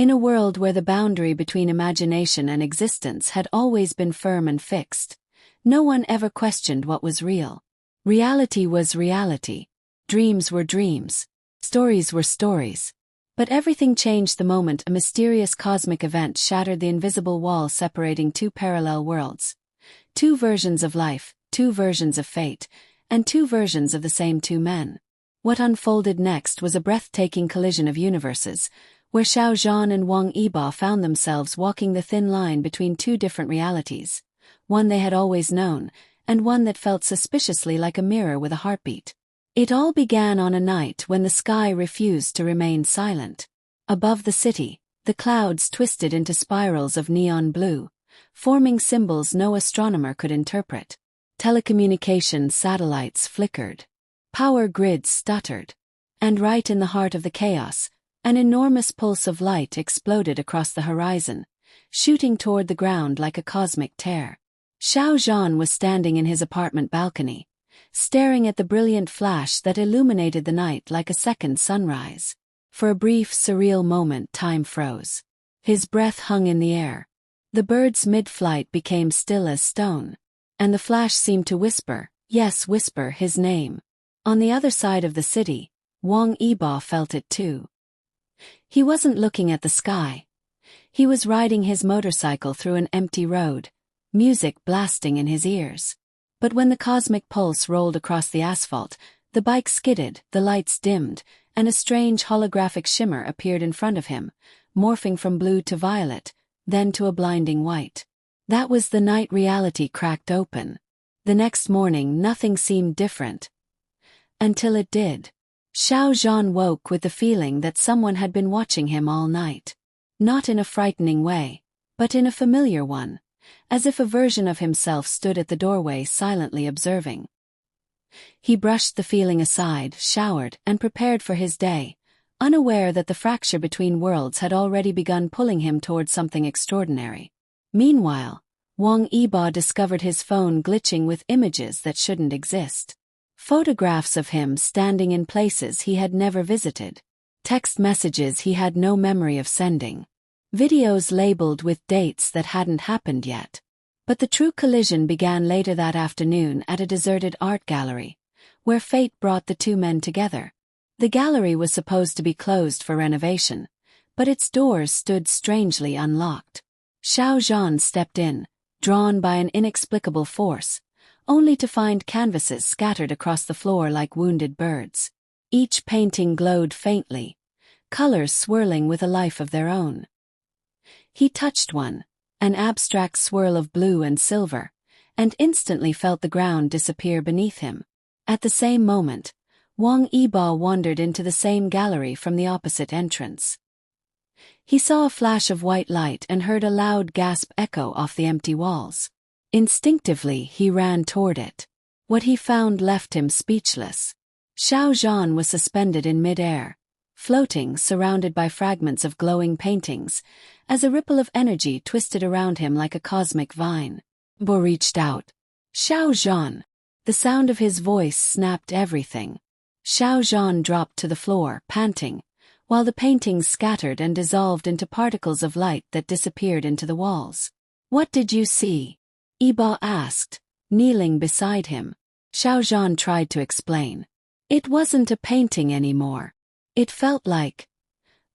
In a world where the boundary between imagination and existence had always been firm and fixed, no one ever questioned what was real. Reality was reality. Dreams were dreams. Stories were stories. But everything changed the moment a mysterious cosmic event shattered the invisible wall separating two parallel worlds. Two versions of life, two versions of fate, and two versions of the same two men. What unfolded next was a breathtaking collision of universes, where Xiao Zhan and Wang Yibo found themselves walking the thin line between two different realities, one they had always known, and one that felt suspiciously like a mirror with a heartbeat. It all began on a night when the sky refused to remain silent. Above the city, the clouds twisted into spirals of neon blue, forming symbols no astronomer could interpret. Telecommunication satellites flickered. Power grids stuttered. And right in the heart of the chaos, an enormous pulse of light exploded across the horizon, shooting toward the ground like a cosmic tear. Xiao Zhan was standing in his apartment balcony, staring at the brilliant flash that illuminated the night like a second sunrise. For a brief, surreal moment, time froze. His breath hung in the air. The birds mid-flight became still as stone. And the flash seemed to whisper, yes, whisper his name. On the other side of the city, Wang Yibo felt it too. He wasn't looking at the sky. He was riding his motorcycle through an empty road, music blasting in his ears. But when the cosmic pulse rolled across the asphalt, the bike skidded, the lights dimmed, and a strange holographic shimmer appeared in front of him, morphing from blue to violet, then to a blinding white. That was the night reality cracked open. The next morning nothing seemed different. Until it did. Xiao Zhan woke with the feeling that someone had been watching him all night. Not in a frightening way, but in a familiar one, as if a version of himself stood at the doorway silently observing. He brushed the feeling aside, showered, and prepared for his day, unaware that the fracture between worlds had already begun pulling him toward something extraordinary. Meanwhile, Wang Yibo discovered his phone glitching with images that shouldn't exist. Photographs of him standing in places he had never visited. Text messages he had no memory of sending. Videos labeled with dates that hadn't happened yet. But the true collision began later that afternoon at a deserted art gallery, where fate brought the two men together. The gallery was supposed to be closed for renovation, but its doors stood strangely unlocked. Xiao Zhan stepped in, drawn by an inexplicable force, only to find canvases scattered across the floor like wounded birds. Each painting glowed faintly, colors swirling with a life of their own. He touched one, an abstract swirl of blue and silver, and instantly felt the ground disappear beneath him. At the same moment, Wang Yibo wandered into the same gallery from the opposite entrance. He saw a flash of white light and heard a loud gasp echo off the empty walls. Instinctively, he ran toward it. What he found left him speechless. Xiao Zhan was suspended in mid-air, floating, surrounded by fragments of glowing paintings, as a ripple of energy twisted around him like a cosmic vine. Bo reached out. Xiao Zhan. The sound of his voice snapped everything. Xiao Zhan dropped to the floor, panting, while the paintings scattered and dissolved into particles of light that disappeared into the walls. What did you see? Yibo asked, kneeling beside him. Xiao Zhan tried to explain. It wasn't a painting anymore. It felt like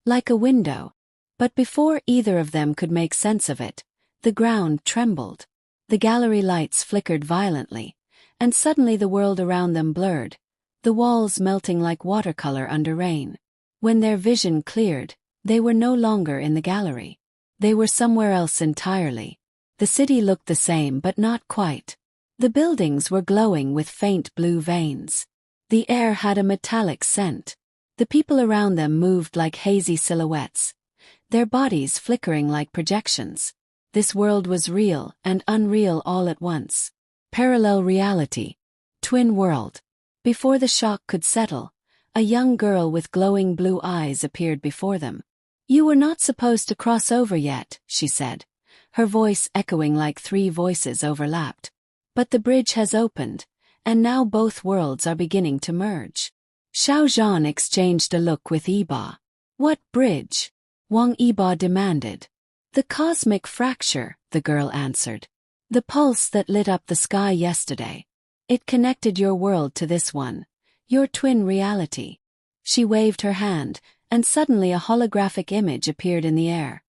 a window. But before either of them could make sense of it, the ground trembled. The gallery lights flickered violently, and suddenly the world around them blurred, the walls melting like watercolor under rain. When their vision cleared, they were no longer in the gallery. They were somewhere else entirely. The city looked the same but not quite. The buildings were glowing with faint blue veins. The air had a metallic scent. The people around them moved like hazy silhouettes, their bodies flickering like projections. This world was real and unreal all at once. Parallel reality. Twin world. Before the shock could settle, a young girl with glowing blue eyes appeared before them. "You were not supposed to cross over yet," she said, her voice echoing like three voices overlapped. "But the bridge has opened, and now both worlds are beginning to merge." Xiao Zhan exchanged a look with Yibo. "What bridge?" Wang Yibo demanded. The cosmic fracture, the girl answered. The pulse that lit up the sky yesterday. It connected your world to this one, your twin reality. She waved her hand, and suddenly a holographic image appeared in the air.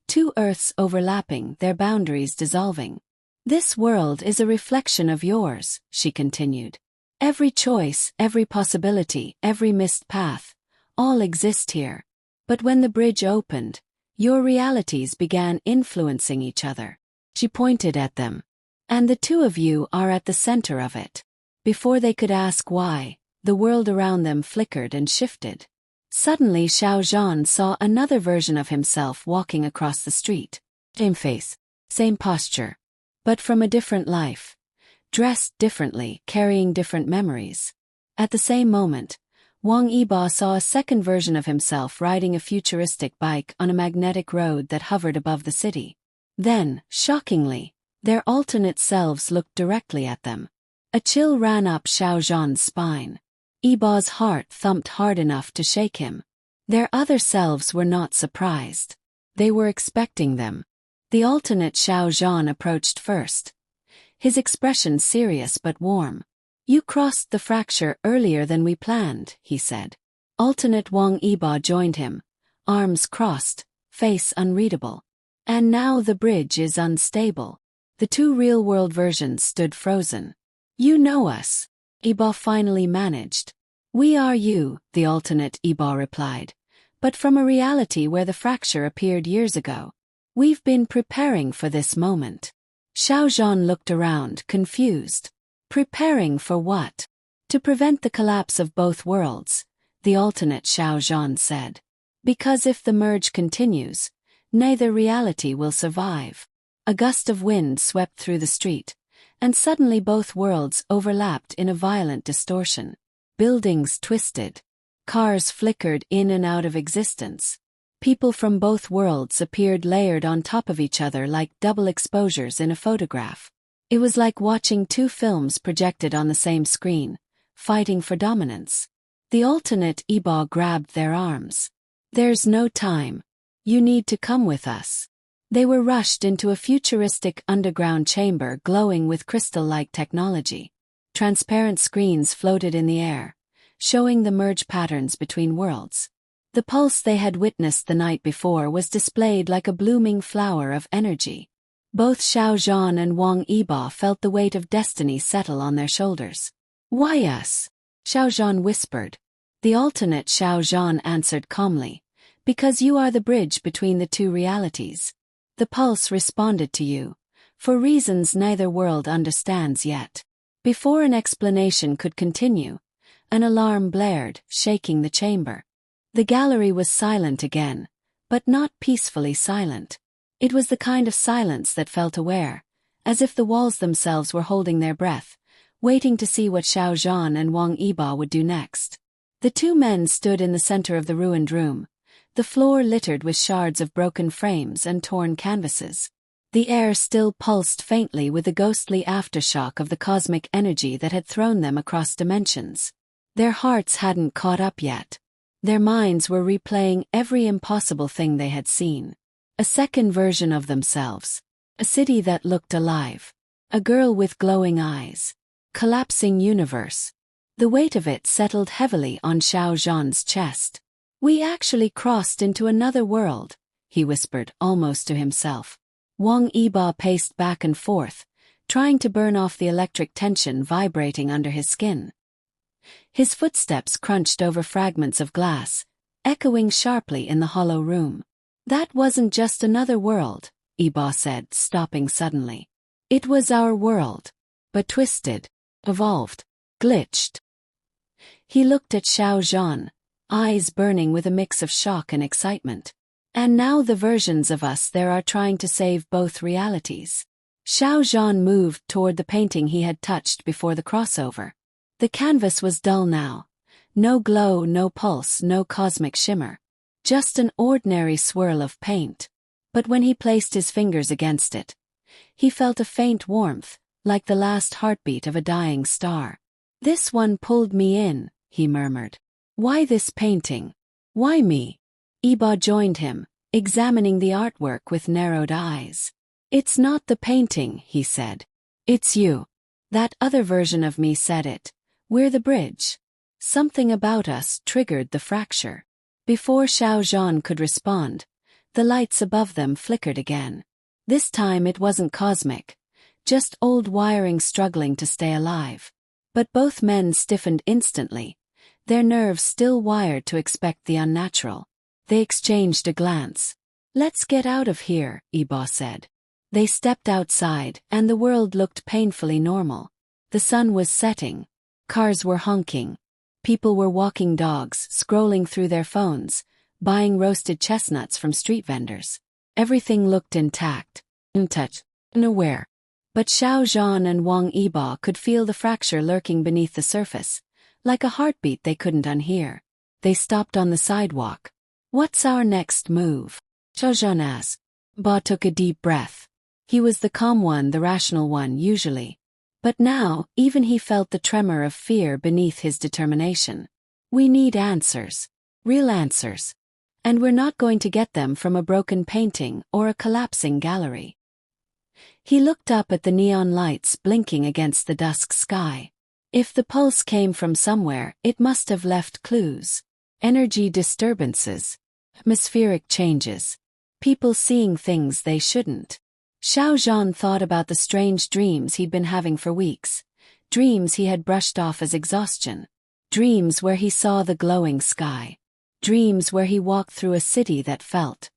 Two Earths overlapping, their boundaries dissolving. This world is a reflection of yours, she continued. Every choice, every possibility, every missed path, all exist here. But when the bridge opened, your realities began influencing each other. She pointed at them. And the two of you are at the center of it. Before they could ask why, the world around them flickered and shifted. Suddenly Xiao Zhan saw another version of himself walking across the street. Same face, same posture, but from a different life. Dressed differently, carrying different memories. At the same moment, Wang Yibo saw a second version of himself riding a futuristic bike on a magnetic road that hovered above the city. Then, shockingly, their alternate selves looked directly at them. A chill ran up Xiao Zhan's spine. Yibo's heart thumped hard enough to shake him. Their other selves were not surprised. They were expecting them. The alternate Xiao Zhan approached first. His expression serious but warm. You crossed the fracture earlier than we planned, he said. Alternate Wang Yibo joined him, arms crossed, face unreadable. And now the bridge is unstable. The two real-world versions stood frozen. You know us, Yibo finally managed. We are you, the alternate Yibo replied. But from a reality where the fracture appeared years ago. We've been preparing for this moment. Xiao Zhan looked around, confused. Preparing for what? To prevent the collapse of both worlds, the alternate Xiao Zhan said. Because if the merge continues, neither reality will survive. A gust of wind swept through the street, and suddenly both worlds overlapped in a violent distortion. Buildings twisted. Cars flickered in and out of existence. People from both worlds appeared layered on top of each other like double exposures in a photograph. It was like watching two films projected on the same screen, fighting for dominance. The alternate Yibo grabbed their arms. There's no time. You need to come with us. They were rushed into a futuristic underground chamber glowing with crystal-like technology. Transparent screens floated in the air, showing the merge patterns between worlds. The pulse they had witnessed the night before was displayed like a blooming flower of energy. Both Xiao Zhan and Wang Yibo felt the weight of destiny settle on their shoulders. Why us? Xiao Zhan whispered. The alternate Xiao Zhan answered calmly. Because you are the bridge between the two realities. The pulse responded to you, for reasons neither world understands yet. Before an explanation could continue, an alarm blared, shaking the chamber. The gallery was silent again, but not peacefully silent. It was the kind of silence that felt aware, as if the walls themselves were holding their breath, waiting to see what Xiao Zhan and Wang Yibo would do next. The two men stood in the center of the ruined room, the floor littered with shards of broken frames and torn canvases. The air still pulsed faintly with the ghostly aftershock of the cosmic energy that had thrown them across dimensions. Their hearts hadn't caught up yet. Their minds were replaying every impossible thing they had seen. A second version of themselves. A city that looked alive. A girl with glowing eyes. Collapsing universe. The weight of it settled heavily on Xiao Zhan's chest. We actually crossed into another world, he whispered almost to himself. Wang Yibo paced back and forth, trying to burn off the electric tension vibrating under his skin. His footsteps crunched over fragments of glass, echoing sharply in the hollow room. That wasn't just another world, Yibo said, stopping suddenly. It was our world, but twisted, evolved, glitched. He looked at Xiao Zhan, eyes burning with a mix of shock and excitement. And now the versions of us there are trying to save both realities. Xiao Zhan moved toward the painting he had touched before the crossover. The canvas was dull now. No glow, no pulse, no cosmic shimmer. Just an ordinary swirl of paint. But when he placed his fingers against it, he felt a faint warmth, like the last heartbeat of a dying star. This one pulled me in, he murmured. Why this painting? Why me? Yibo joined him, examining the artwork with narrowed eyes. "It's not the painting," he said. "It's you. That other version of me said it. We're the bridge." Something about us triggered the fracture. Before Xiao Zhan could respond, the lights above them flickered again. This time it wasn't cosmic, just old wiring struggling to stay alive. But both men stiffened instantly, their nerves still wired to expect the unnatural. They exchanged a glance. "Let's get out of here," Yibo said. They stepped outside, and the world looked painfully normal. The sun was setting. Cars were honking. People were walking dogs, scrolling through their phones, buying roasted chestnuts from street vendors. Everything looked intact, untouched, unaware. But Xiao Zhan and Wang Yibo could feel the fracture lurking beneath the surface, like a heartbeat they couldn't unhear. They stopped on the sidewalk. "What's our next move?" Xiao Zhan asked. Ba took a deep breath. He was the calm one, the rational one, usually. But now, even he felt the tremor of fear beneath his determination. "We need answers. Real answers. And we're not going to get them from a broken painting or a collapsing gallery." He looked up at the neon lights blinking against the dusk sky. If the pulse came from somewhere, it must have left clues. Energy disturbances. Atmospheric changes. People seeing things they shouldn't. Xiao Zhan thought about the strange dreams he'd been having for weeks. Dreams he had brushed off as exhaustion. Dreams where he saw the glowing sky. Dreams where he walked through a city that felt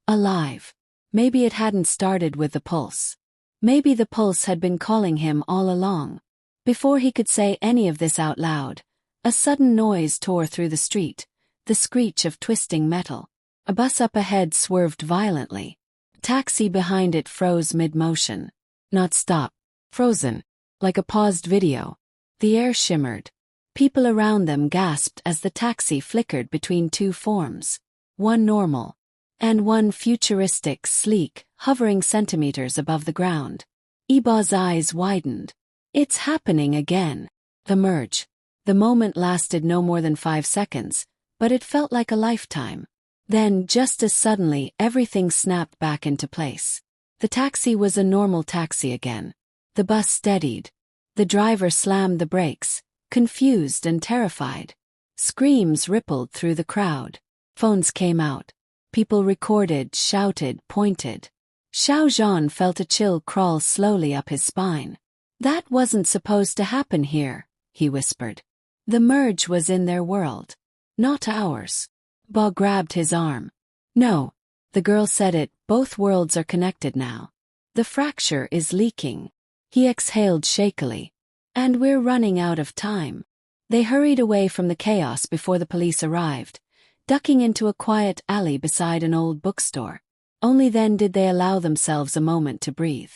alive. Maybe it hadn't started with the pulse. Maybe the pulse had been calling him all along. Before he could say any of this out loud, a sudden noise tore through the street, the screech of twisting metal. A bus up ahead swerved violently. A taxi behind it froze mid-motion. Not stop. Frozen. Like a paused video. The air shimmered. People around them gasped as the taxi flickered between two forms. One normal. And one futuristic, sleek, hovering centimeters above the ground. Yibo's eyes widened. "It's happening again." The merge. The moment lasted no more than 5 seconds, but it felt like a lifetime. Then, just as suddenly, everything snapped back into place. The taxi was a normal taxi again. The bus steadied. The driver slammed the brakes, confused and terrified. Screams rippled through the crowd. Phones came out. People recorded, shouted, pointed. Xiao Zhan felt a chill crawl slowly up his spine. "That wasn't supposed to happen here," he whispered. The merge was in their world. Not ours. Ba grabbed his arm. "No." The girl said it, both worlds are connected now. The fracture is leaking. He exhaled shakily. "And we're running out of time." They hurried away from the chaos before the police arrived, ducking into a quiet alley beside an old bookstore. Only then did they allow themselves a moment to breathe.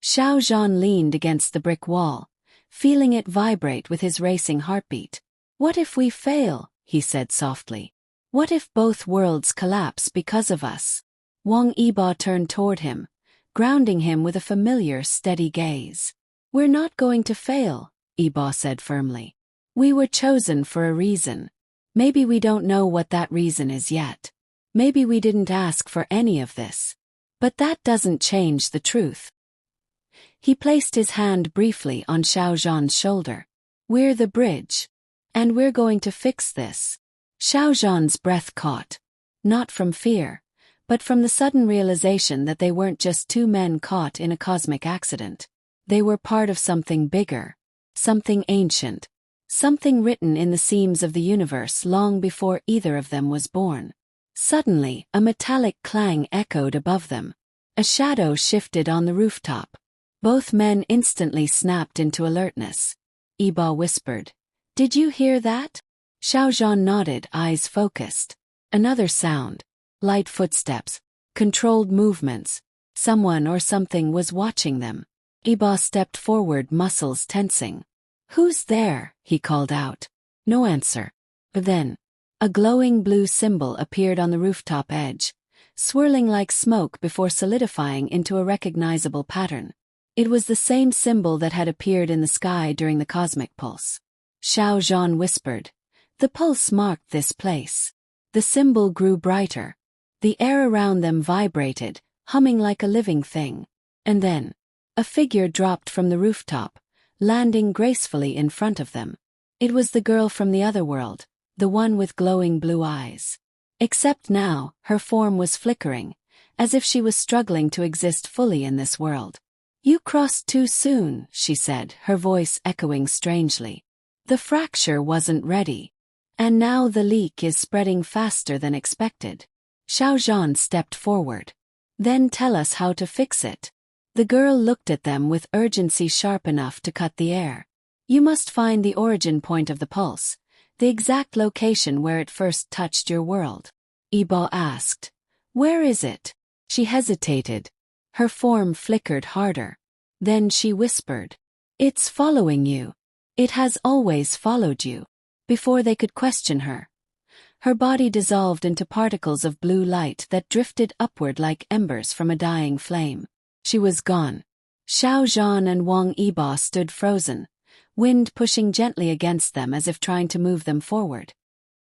Xiao Zhan leaned against the brick wall, feeling it vibrate with his racing heartbeat. "What if we fail?" he said softly. "What if both worlds collapse because of us?" Wang Yibo turned toward him, grounding him with a familiar, steady gaze. "We're not going to fail," Yibo said firmly. "We were chosen for a reason. Maybe we don't know what that reason is yet. Maybe we didn't ask for any of this. But that doesn't change the truth." He placed his hand briefly on Xiao Zhan's shoulder. "We're the bridge. And we're going to fix this." Xiao Zhan's breath caught. Not from fear, but from the sudden realization that they weren't just two men caught in a cosmic accident. They were part of something bigger. Something ancient. Something written in the seams of the universe long before either of them was born. Suddenly, a metallic clang echoed above them. A shadow shifted on the rooftop. Both men instantly snapped into alertness. Yibo whispered, "Did you hear that?" Xiao Zhan nodded, eyes focused. Another sound. Light footsteps. Controlled movements. Someone or something was watching them. Yibo stepped forward, muscles tensing. "Who's there?" he called out. No answer. But then, a glowing blue symbol appeared on the rooftop edge, swirling like smoke before solidifying into a recognizable pattern. It was the same symbol that had appeared in the sky during the cosmic pulse. Xiao Zhan whispered, "The pulse marked this place." The symbol grew brighter. The air around them vibrated, humming like a living thing. And then, a figure dropped from the rooftop, landing gracefully in front of them. It was the girl from the other world, the one with glowing blue eyes. Except now, her form was flickering, as if she was struggling to exist fully in this world. "You crossed too soon," she said, her voice echoing strangely. "The fracture wasn't ready. And now the leak is spreading faster than expected." Xiao Zhan stepped forward. "Then tell us how to fix it." The girl looked at them with urgency sharp enough to cut the air. "You must find the origin point of the pulse, the exact location where it first touched your world." Yibo asked. "Where is it?" She hesitated. Her form flickered harder. Then she whispered, "It's following you. It has always followed you." Before they could question her, her body dissolved into particles of blue light that drifted upward like embers from a dying flame. She was gone. Xiao Zhan and Wang Yibo stood frozen, wind pushing gently against them as if trying to move them forward.